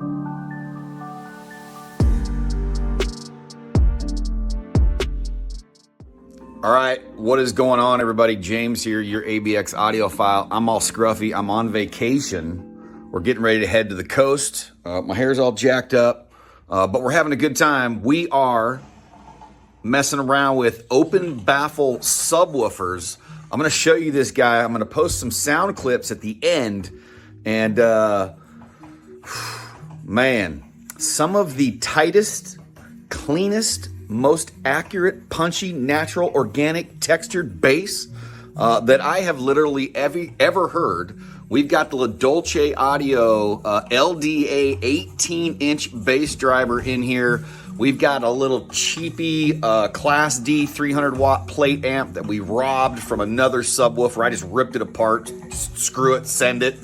All right, what is going on, everybody? James here, your ABX audiophile. I'm all scruffy. I'm on vacation. We're getting ready to head to the coast. My hair's all jacked up, but we're having a good time. We are messing around with open baffle subwoofers. I'm going to show you this guy. I'm going to post some sound clips at the end. And, man, some of the tightest, cleanest, most accurate, punchy, natural, organic, textured bass that I have literally ever heard. We've got the Dolce Audio LDA 18-inch bass driver in here. We've got a little cheapy Class D 300-watt plate amp that we robbed from another subwoofer. I just ripped it apart. Screw it, send it.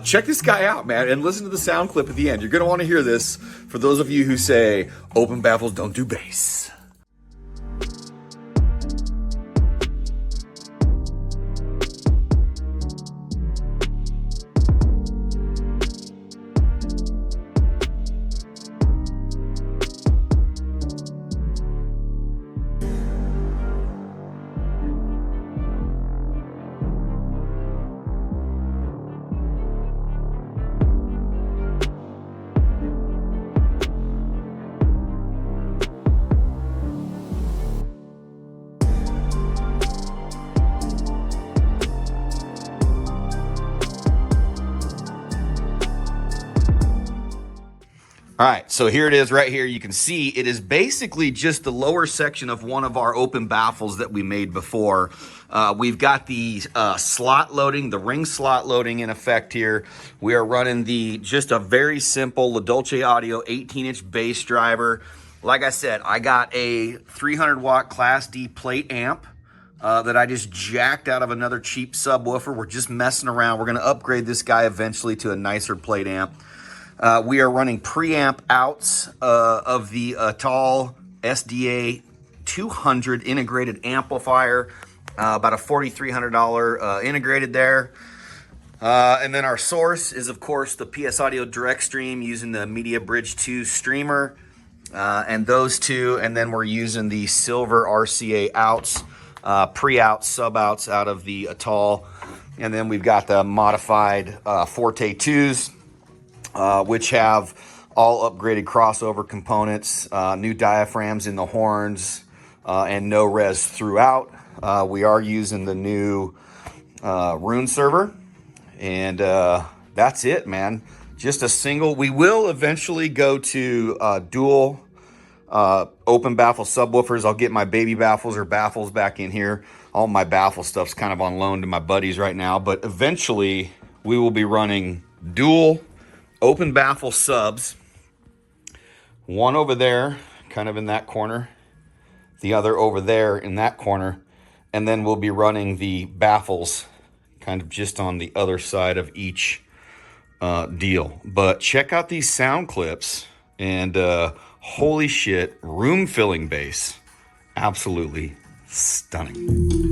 Check this guy out, man, and listen to the sound clip at the end. You're going to want to hear this for those of you who say, open baffles don't do bass. All right, so here it is right here. You can see it is basically just the lower section of one of our open baffles that we made before. We've got the slot loading, the ring slot loading in effect here. We are running just a very simple Dolce Audio 18-inch bass driver. Like I said, I got a 300-watt Class D plate amp that I just jacked out of another cheap subwoofer. We're just messing around. We're gonna upgrade this guy eventually to a nicer plate amp. We are running preamp outs of the Atoll SDA 200 integrated amplifier, about a $4,300 integrated there. And then our source is, of course, the PS Audio DirectStream using the Media Bridge 2 streamer, and those two. And then we're using the silver RCA outs, pre-outs, sub-outs out of the Atoll. And then we've got the modified Forte 2s. Which have all upgraded crossover components, new diaphragms in the horns, and no res throughout. We are using the new Rune server, and that's it, man. Just a single. We will eventually go to dual open baffle subwoofers. I'll get my baby baffles or baffles back in here. All my baffle stuff's kind of on loan to my buddies right now, but eventually we will be running dual open baffle subs, one over there, kind of in that corner, the other over there in that corner, and then we'll be running the baffles kind of just on the other side of each deal. But check out these sound clips, and holy shit, room-filling bass. Absolutely stunning.